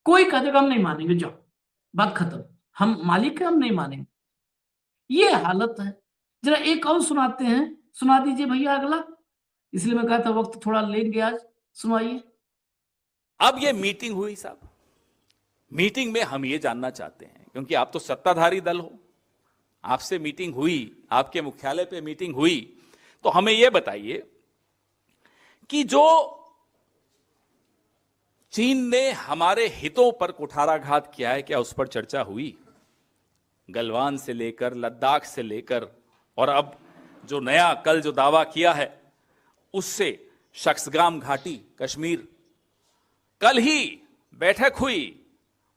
कोई कह दे हम नहीं मानेंगे, जाओ बात खत्म, हम मालिक है, हम नहीं मानेंगे। ये हालत है। जरा एक और सुनाते हैं, सुना दीजिए भैया अगला, इसलिए मैं कहा था वक्त थोड़ा लेंगे आज, सुनाइए। अब ये मीटिंग हुई साहब, मीटिंग में हम ये जानना चाहते हैं, क्योंकि आप तो सत्ताधारी दल हो, आपसे मीटिंग हुई, आपके मुख्यालय पे मीटिंग हुई, तो हमें ये बताइए कि जो चीन ने हमारे हितों पर कुठाराघात किया है, क्या उस पर चर्चा हुई? गलवान से लेकर लद्दाख से लेकर, और अब जो नया कल जो दावा किया है उससे शख्सगाम घाटी कश्मीर, कल ही बैठक हुई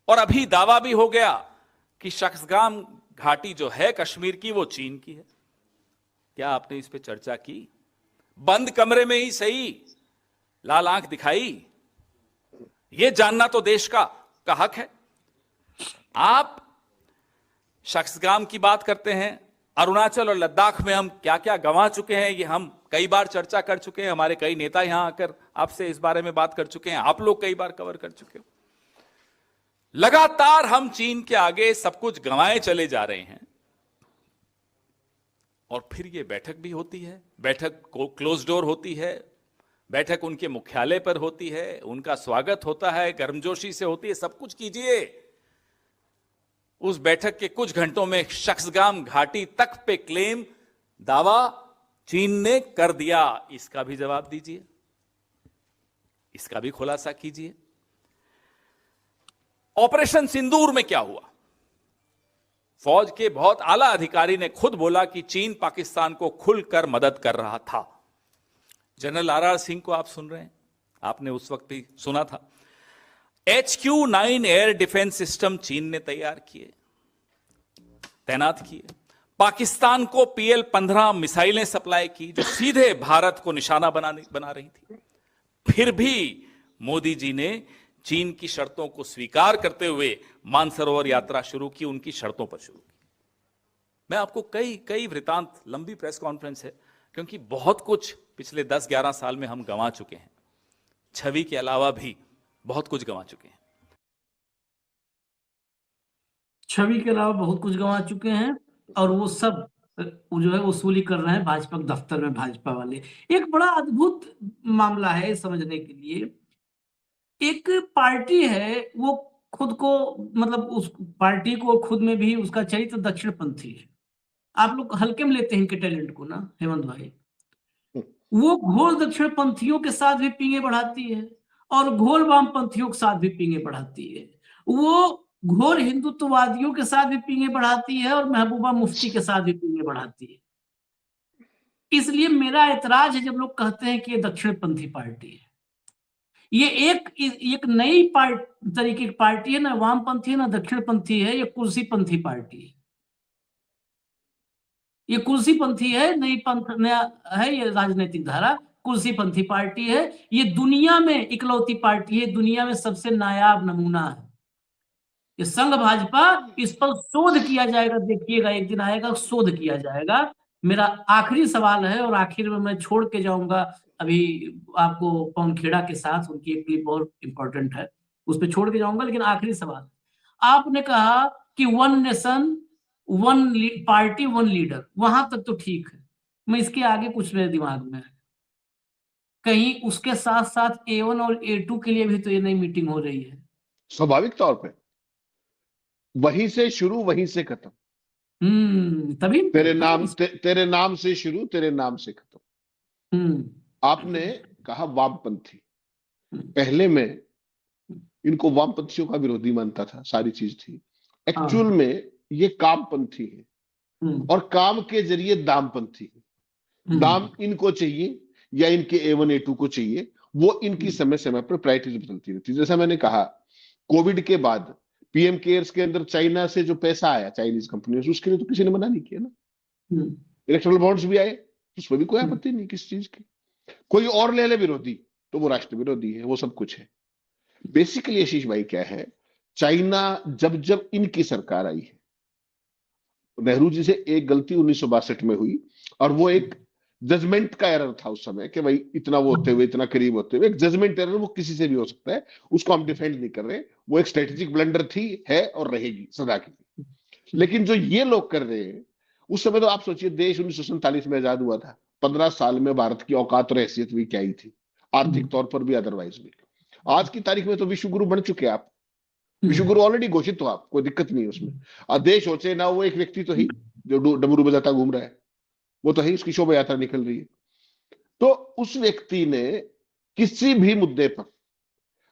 और अभी दावा भी हो गया कि शख्सगाम घाटी जो है कश्मीर की वो चीन की है। क्या आपने इस पे चर्चा की? बंद कमरे में ही सही, लाल आंख दिखाई? ये जानना तो देश का हक है। आप शख्सगाम की बात करते हैं, अरुणाचल और लद्दाख में हम क्या क्या गंवा चुके हैं, ये हम कई बार चर्चा कर चुके हैं। हमारे कई नेता यहां आकर आपसे इस बारे में बात कर चुके हैं, आप लोग कई बार कवर कर चुके हो। लगातार हम चीन के आगे सब कुछ गंवाए चले जा रहे हैं, और फिर ये बैठक भी होती है, बैठक को क्लोज डोर होती है, बैठक उनके मुख्यालय पर होती है, उनका स्वागत होता है, गर्मजोशी से होती है, सब कुछ कीजिए। उस बैठक के कुछ घंटों में शख्सगाम घाटी तक पे क्लेम, दावा चीन ने कर दिया। इसका भी जवाब दीजिए, इसका भी खुलासा कीजिए। ऑपरेशन सिंदूर में क्या हुआ? फौज के बहुत आला अधिकारी ने खुद बोला कि चीन पाकिस्तान को खुलकर मदद कर रहा था। जनरल आरआर सिंह को आप सुन रहे हैं, आपने उस वक्त भी सुना था। HQ-9 एयर डिफेंस सिस्टम चीन ने तैयार किए, तैनात किए। पाकिस्तान को PL-15 मिसाइलें सप्लाई की, जो सीधे भारत को निशाना बना रही थी। फिर भी मोदी जी ने चीन की शर्तों को स्वीकार करते हुए मानसरोवर यात्रा शुरू की, उनकी शर्तों पर शुरू की। मैं आपको कई वृतांत, लंबी प्रेस कॉन्फ्रेंस है, क्योंकि बहुत कुछ पिछले 10-11 साल में हम गंवा चुके हैं, छवि के अलावा भी बहुत कुछ गंवा चुके हैं। छवि के अलावा बहुत कुछ गंवा चुके हैं, और वो सब जो है वसूली कर रहे हैं भाजपा के दफ्तर में, भाजपा वाले। एक बड़ा अद्भुत मामला है समझने के लिए। एक पार्टी है, वो खुद को, मतलब उस पार्टी को खुद में भी उसका चरित्र दक्षिणपंथी है। आप लोग हल्के में लेते हैं इनके टैलेंट को ना, हेमंत भाई। वो घोर दक्षिणपंथियों के साथ भी पींगे बढ़ाती है, और घोर वामपंथियों के साथ भी पींगे बढ़ाती है। वो घोर हिंदुत्ववादियों के साथ भी पींगे बढ़ाती है और महबूबा मुफ्ती के साथ भी पींगे बढ़ाती है। इसलिए मेरा ऐतराज है जब लोग कहते हैं कि ये दक्षिणपंथी पार्टी है। ये एक नई तरीके की पार्टी है, ना वामपंथी है ना दक्षिणपंथी है, ये कुर्सीपंथी पार्टी है। ये कुर्सीपंथी है, नई पंथ नया है ये राजनीतिक धारा, कुर्सीपंथी पार्टी है। ये दुनिया में इकलौती पार्टी है, दुनिया में सबसे नायाब नमूना है। ये संघ भाजपा, इस पर शोध किया जाएगा, देखिएगा एक दिन आएगा शोध किया जाएगा। मेरा आखिरी सवाल है और आखिर में मैं छोड़ के जाऊंगा अभी आपको पवन खेड़ा के साथ, उनकी एक क्लिप बहुत इंपॉर्टेंट है, उस पर छोड़ के जाऊंगा। लेकिन आखिरी सवाल, आपने कहा कि one nation one party one leader, वहां तक तो ठीक है। मैं इसके आगे कुछ मेरे दिमाग में है, कहीं उसके साथ साथ A1 और A2 के लिए भी तो ये नई मीटिंग हो रही है। स्वाभाविक तौर पे वहीं से शुरू वहीं से खत्म। तभी तेरे नाम से शुरू, तेरे नाम से खत्म। आपने कहा वामपंथी, पहले मैं इनको वामपंथियों का विरोधी मानता था, सारी चीज थी। एक्चुअल में ये कामपंथी है और काम के जरिए दामपंथी है। दाम इनको चाहिए या इनके A1 A2 को चाहिए, वो इनकी समय समय पर प्रायोरिटीज बदलती रहती है। जैसा मैंने कहा, कोविड के बाद पीएम केयर्स के अंदर चाइना से जो पैसा आया चाइनीज कंपनियों से, उसके लिए तो किसी ने मना नहीं किया ना। इलेक्ट्रल बॉन्ड्स भी आए, उसमें भी कोई आपत्ति नहीं किस चीज की। कोई और ले ले विरोधी तो वो राष्ट्र विरोधी है, वो सब कुछ है। बेसिकली आशीष भाई क्या है, चाइना जब जब इनकी सरकार आई है, नेहरू जी से एक गलती 1962 में हुई और वो एक जजमेंट का एरर था उस समय कि भाई इतना वो होते हुए, इतना करीब होते हुए, एक जजमेंट एरर, वो किसी से भी हो सकता है, उसको हम डिफेंड नहीं कर रहे। वो एक स्ट्रेटेजिक ब्लंडर थी, है और रहेगी सदा की। लेकिन जो ये लोग कर रहे हैं, उस समय तो आप सोचिए, देश 1947 में आजाद हुआ था, 15 साल में भारत की औकात और हैसियत भी क्या ही थी, आर्थिक तौर पर भी अदरवाइज भी। आज की तारीख में तो विश्व गुरु बन चुके आप, विश्व गुरु ऑलरेडी घोषित हो आप, कोई दिक्कत नहीं है उसमें। देश हो चाहे ना, वो एक व्यक्ति तो ही जो डमरू बजाता घूम रहा है, वो तो है, उसकी शोभा यात्रा निकल रही है। तो उस व्यक्ति ने किसी भी मुद्दे पर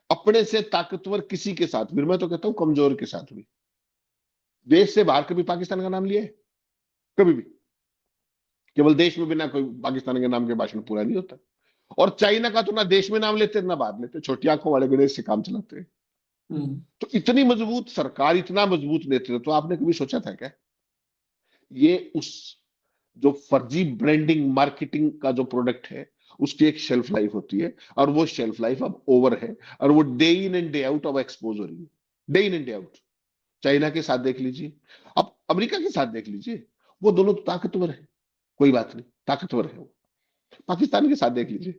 अपने से ताकतवर किसी के साथ, फिर मैं तो कहता हूं कमजोर के साथ भी, देश से बाहर कभी पाकिस्तान का नाम लिया है? कभी भी? केवल देश में बिना कोई पाकिस्तान के नाम के भाषण पूरा नहीं होता। और चाइना का तो ना देश में नाम लेते ना बाहर लेते, छोटी आंखों वाले गणेश से काम चलाते हैं। तो इतनी मजबूत सरकार, इतना मजबूत नेतृत्व, तो आपने कभी सोचा था क्या ये उस जो फर्जी ब्रांडिंग मार्केटिंग का जो प्रोडक्ट है, उसकी एक शेल्फ लाइफ होती है, और वो शेल्फ लाइफ अब ओवर है, और वो day in and day out अब एक्सपोज हो रही है, day in and day out. China के साथ देख लीजिए, अब अमेरिका के साथ देख लीजिए, वो दोनों तो ताकतवर है, कोई बात नहीं, ताकतवर है वो। पाकिस्तान के साथ देख लीजिए,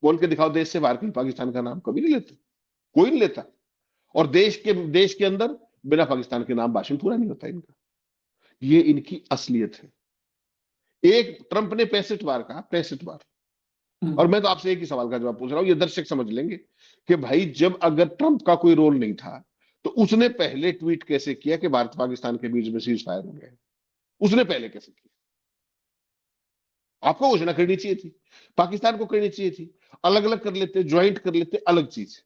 बोल के दिखाओ देश से बाहर कहीं पाकिस्तान का नाम, कभी नहीं लेते, कोई नहीं लेता। और देश के अंदर बिना पाकिस्तान के नाम भाषण पूरा नहीं होता इनका। ये इनकी असलियत है। एक ट्रंप ने 65 बार कहा, 65 बार। और मैं तो आपसे एक ही सवाल का जवाब पूछ रहा हूं, ये दर्शक समझ लेंगे कि भाई जब अगर ट्रंप का कोई रोल नहीं था तो उसने पहले ट्वीट कैसे किया कि भारत पाकिस्तान के बीच में सीज फायर हो गया? उसने पहले कैसे किया? आपको घोषणा करनी चाहिए थी, पाकिस्तान को करनी चाहिए थी, अलग अलग कर लेते, ज्वाइंट कर लेते, अलग चीज।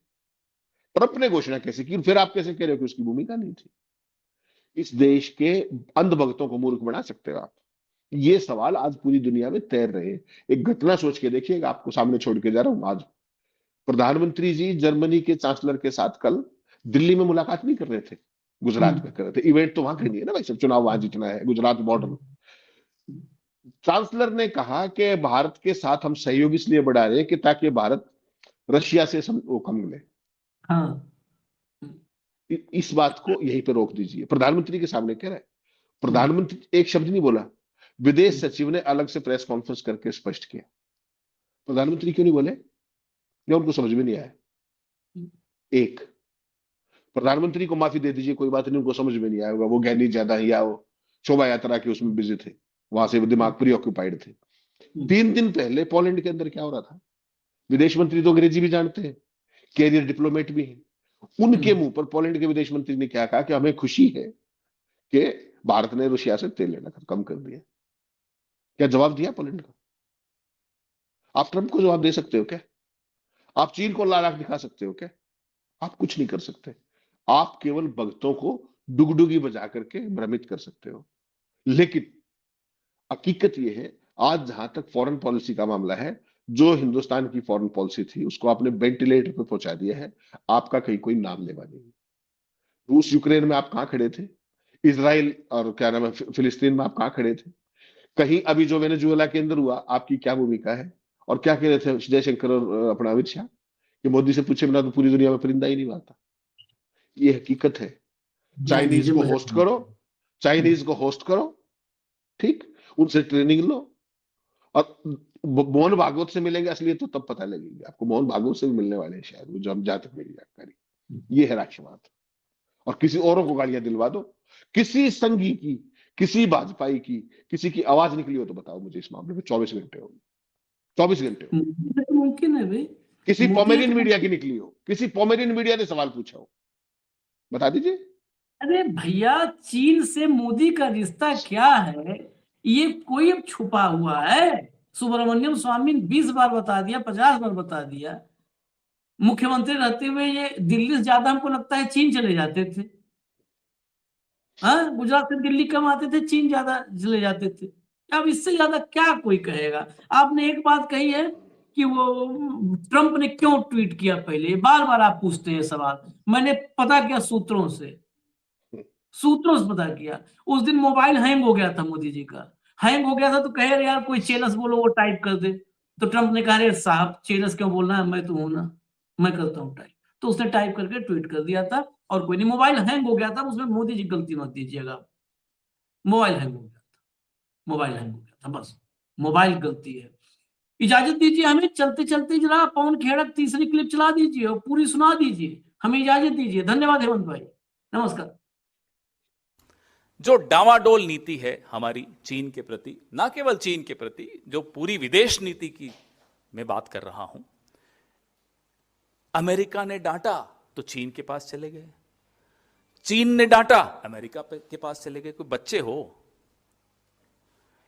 ट्रंप ने घोषणा कैसे की? फिर आप कैसे कह रहे हो कि उसकी भूमिका नहीं थी? इस देश के अंधभक्तों को मूर्ख बना सकते हो आप? ये सवाल आज पूरी दुनिया में तैर रहे हैं। एक घटना सोच के देखिएगा, आपको सामने छोड़ के जा रहा हूं। आज प्रधानमंत्री जी जर्मनी के चांसलर के साथ कल दिल्ली में मुलाकात नहीं कर रहे थे, गुजरात में कर रहे थे। इवेंट तो वहां करनी है ना भाई, सब चुनाव वहां जीतना है, गुजरात बॉर्डर। चांसलर ने कहा कि भारत के साथ हम सहयोग इसलिए बढ़ा रहे हैं कि ताकि भारत रशिया से वो कम मिले। हाँ। इस बात को यहीं पे रोक दीजिए, प्रधानमंत्री के सामने कह रहा है। प्रधानमंत्री एक शब्द नहीं बोला, विदेश सचिव ने अलग से प्रेस कॉन्फ्रेंस करके स्पष्ट किया। प्रधानमंत्री क्यों नहीं बोले? या उनको समझ में नहीं आया? एक, प्रधानमंत्री को माफी दे दीजिए, कोई बात नहीं, उनको समझ में नहीं आया होगा, वो ज्ञानी ज्यादा है या वो शोभा यात्रा के उसमें बिजी थे, वहां से दिमाग प्री ऑक्यूपाइड थे। 3 दिन पहले पोलैंड के अंदर क्या हो रहा था? विदेश मंत्री तो अंग्रेजी भी जानते हैं, कैरियर डिप्लोमेट भी हैं। उनके मुंह पर पोलैंड के विदेश मंत्री ने क्या कहा कि हमें खुशी है कि भारत ने रशिया से तेल लेना कम कर दिया। क्या जवाब दिया पोलैंड का? आप ट्रंप को जवाब दे सकते हो क्या? आप चीन को लाल आंख दिखा सकते हो क्या? आप कुछ नहीं कर सकते। आप केवल भक्तों को डुगडुगी बजा करके भ्रमित कर सकते हो। लेकिन हकीकत ये है, आज जहां तक फॉरेन पॉलिसी का मामला है, जो हिंदुस्तान की फॉरेन पॉलिसी थी उसको आपने वेंटिलेटर पे पहुंचा दिया है। आपका कहीं कोई नाम लेवा नहीं। रूस यूक्रेन में आप कहां खड़े थे? इसराइल और क्या नाम है फिलिस्तीन में आप कहां खड़े थे? कहीं अभी जो वेनेजुएला के अंदर हुआ, आपकी क्या भूमिका है? और क्या कह रहे थे जयशंकर और अपना अमित शाह कि मोदी से पूछे बिना तो पूरी दुनिया में परिंदा ही नहीं आता। ये हकीकत है। नहीं चाइनीज दीजिए को मुझे। होस्ट करो, चाइनीज को होस्ट करो, ठीक, उनसे ट्रेनिंग लो। और मोहन भागवत से मिलेंगे असलियत तो तब पता लगेगी आपको। मोहन भागवत से भी मिलने वाले हैं शायद, वो जो हम जहां तक मेरी जानकारी। ये है राष्ट्रवाद। और किसी औरों को गालियां दिलवा दो, किसी संघी की, किसी भाजपाई की, किसी की आवाज निकली हो तो बताओ मुझे इस मामले में। 24 घंटे हो, 24 घंटे हो। मोदी तो मुमकिन है भाई। किसी मोदी पोमेरियन तो, मीडिया की निकली हो, किसी पोमेरियन मीडिया ने सवाल पूछा हो, बता दीजिए। अरे भैया, चीन से मोदी का रिश्ता क्या है, ये कोई अब छुपा हुआ है? सुब्रमण्यम स्वामी ने 20 बार बता दिया, 50 बार बता दिया। मुख्यमंत्री रहते हुए ये दिल्ली से ज्यादा हमको लगता है चीन चले जाते थे। हाँ, गुजरात से दिल्ली कम आते थे, चीन ज्यादा चले जाते थे। अब इससे ज्यादा क्या कोई कहेगा? आपने एक बात कही है कि वो ट्रंप ने क्यों ट्वीट किया, पहले बार बार आप पूछते हैं सवाल। मैंने पता किया सूत्रों से, सूत्रों से पता किया। उस दिन मोबाइल हैंग हो गया था मोदी जी का। हैंग हो गया था तो कहे अरे यार कोई चेलस बोलो, वो टाइप कर दे। तो ट्रंप ने कहा अरे साहब चेलस क्यों बोलना है, मैं तो हूं ना, मैं करता हूँ टाइप। तो उसने टाइप करके ट्वीट कर दिया था। और कोई नहीं, मोबाइल हैंग हो गया था, उसमें मोदी जी गलती मत दीजिएगा। मोबाइल हैंग हो गया था, मोबाइल हैंग हो गया था, बस मोबाइल गलती है। इजाजत दीजिए हमें, चलते चलते जरा पवन खेड़क तीसरी क्लिप चला दीजिए और पूरी सुना दीजिए। हमें इजाजत दीजिए। धन्यवाद हेमंत भाई, नमस्कार। जो डावाडोल नीति है हमारी चीन के प्रति, ना केवल चीन के प्रति, जो पूरी विदेश नीति की मैं बात कर रहा हूं। अमेरिका ने डांटा तो चीन के पास चले गए, चीन ने डांटा अमेरिका के पास चले गए। कोई बच्चे हो,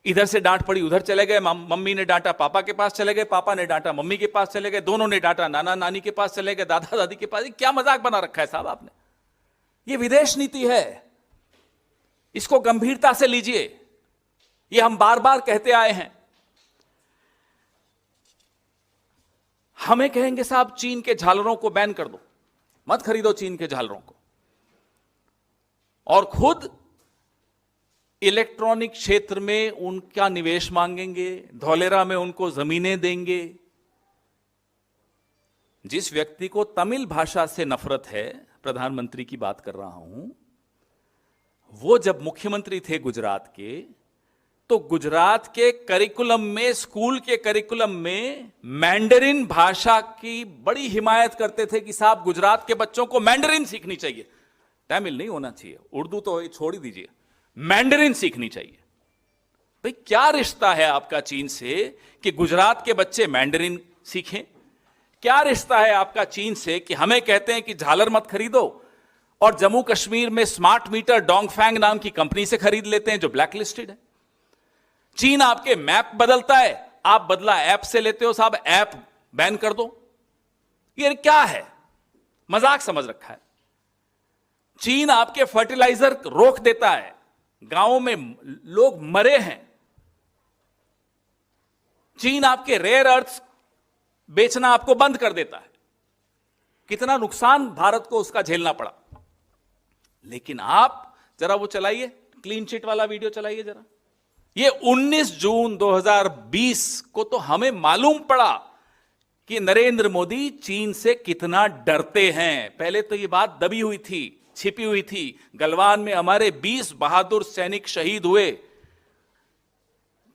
इधर से डांट पड़ी उधर चले गए, मम्मी ने डांटा पापा के पास चले गए, पापा ने डांटा मम्मी के पास चले गए, दोनों ने डांटा नाना नानी के पास चले गए, दादा दादी के पास। क्या मजाक बना रखा है साहब आपने? ये विदेश नीति है, इसको गंभीरता से लीजिए। ये हम बार बार कहते आए हैं। हमें कहेंगे साहब चीन के झालरों को बैन कर दो, मत खरीदो चीन के झालरों को, और खुद इलेक्ट्रॉनिक क्षेत्र में उनका निवेश मांगेंगे, धौलेरा में उनको जमीनें देंगे। जिस व्यक्ति को तमिल भाषा से नफरत है, प्रधानमंत्री की बात कर रहा हूं, वो जब मुख्यमंत्री थे गुजरात के, तो गुजरात के करिकुलम में, स्कूल के करिकुलम में मैंडरिन भाषा की बड़ी हिमायत करते थे कि साहब गुजरात के बच्चों को मैंडरिन सीखनी चाहिए। तमिल नहीं होना चाहिए, उर्दू तो छोड़ ही दीजिए, मैंडरिन सीखनी चाहिए। भाई क्या रिश्ता है आपका चीन से कि गुजरात के बच्चे मैंडरिन सीखें? क्या रिश्ता है आपका चीन से कि हमें कहते हैं कि झालर मत खरीदो और जम्मू कश्मीर में स्मार्ट मीटर डोंगफैंग नाम की कंपनी से खरीद लेते हैं जो ब्लैक लिस्टेड है? चीन आपके मैप बदलता है, आप बदला ऐप से लेते हो, साहब ऐप बैन कर दो। ये क्या है? मजाक समझ रखा है। चीन आपके फर्टिलाइजर रोक देता है, गांवों में लोग मरे हैं। चीन आपके रेयर अर्थ बेचना आपको बंद कर देता है। कितना नुकसान भारत को उसका झेलना पड़ा। लेकिन आप जरा वो चलाइए, क्लीन चिट वाला वीडियो चलाइए जरा। ये 19 जून 2020 को तो हमें मालूम पड़ा कि नरेंद्र मोदी चीन से कितना डरते हैं। पहले तो ये बात दबी हुई थी, छिपी हुई थी। गलवान में हमारे 20 बहादुर सैनिक शहीद हुए,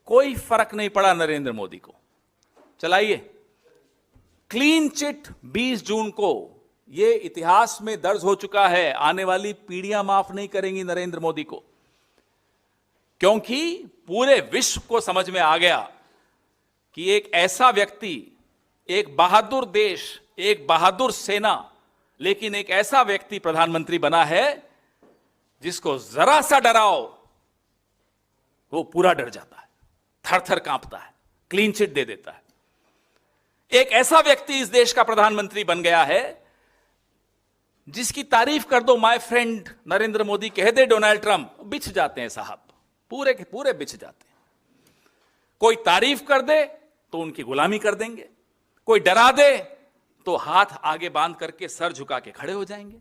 कोई फर्क नहीं पड़ा नरेंद्र मोदी को। चलाइए क्लीन चिट 20 जून को। यह इतिहास में दर्ज हो चुका है, आने वाली पीढ़ियां माफ नहीं करेंगी नरेंद्र मोदी को, क्योंकि पूरे विश्व को समझ में आ गया कि एक ऐसा व्यक्ति, एक बहादुर देश, एक बहादुर सेना, लेकिन एक ऐसा व्यक्ति प्रधानमंत्री बना है जिसको जरा सा डराओ वो पूरा डर जाता है, थर थर कांपता है, क्लीन चिट दे देता है। एक ऐसा व्यक्ति इस देश का प्रधानमंत्री बन गया है जिसकी तारीफ कर दो माय फ्रेंड नरेंद्र मोदी, कह दे डोनाल्ड ट्रंप, बिछ जाते हैं साहब, पूरे के पूरे बिछ जाते हैं। कोई तारीफ कर दे तो उनकी गुलामी कर देंगे, कोई डरा दे तो हाथ आगे बांध करके सर झुका के खड़े हो जाएंगे।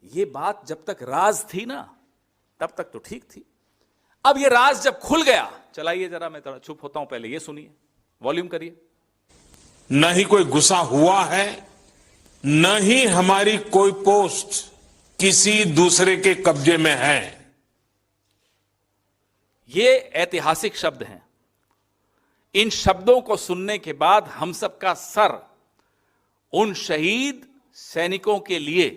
ये बात जब तक राज थी ना, तब तक तो ठीक थी। अब ये राज जब खुल गया, चलाइए जरा, मैं थोड़ा चुप होता हूं, पहले ये सुनिए, वॉल्यूम करिए। न ही कोई गुस्सा हुआ है, न ही हमारी कोई पोस्ट किसी दूसरे के कब्जे में है। ये ऐतिहासिक शब्द हैं। इन शब्दों को सुनने के बाद हम सबका सर उन शहीद सैनिकों के लिए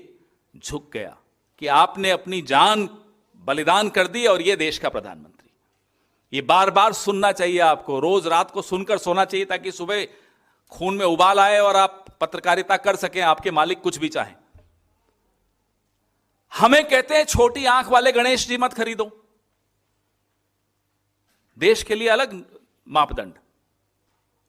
झुक गया कि आपने अपनी जान बलिदान कर दी और ये देश का प्रधानमंत्री। ये बार बार सुनना चाहिए आपको, रोज रात को सुनकर सोना चाहिए, ताकि सुबह खून में उबाल आए और आप पत्रकारिता कर सकें, आपके मालिक कुछ भी चाहें। हमें कहते हैं छोटी आंख वाले गणेश जी मत खरीदो, देश के लिए अलग मापदंड,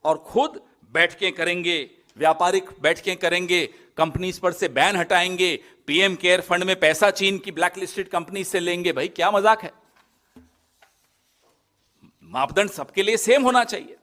और खुद बैठकें करेंगे, व्यापारिक बैठकें करेंगे, कंपनीज पर से बैन हटाएंगे, पीएम केयर फंड में पैसा चीन की ब्लैकलिस्टेड कंपनी से लेंगे। भाई क्या मजाक है? मापदंड सबके लिए सेम होना चाहिए।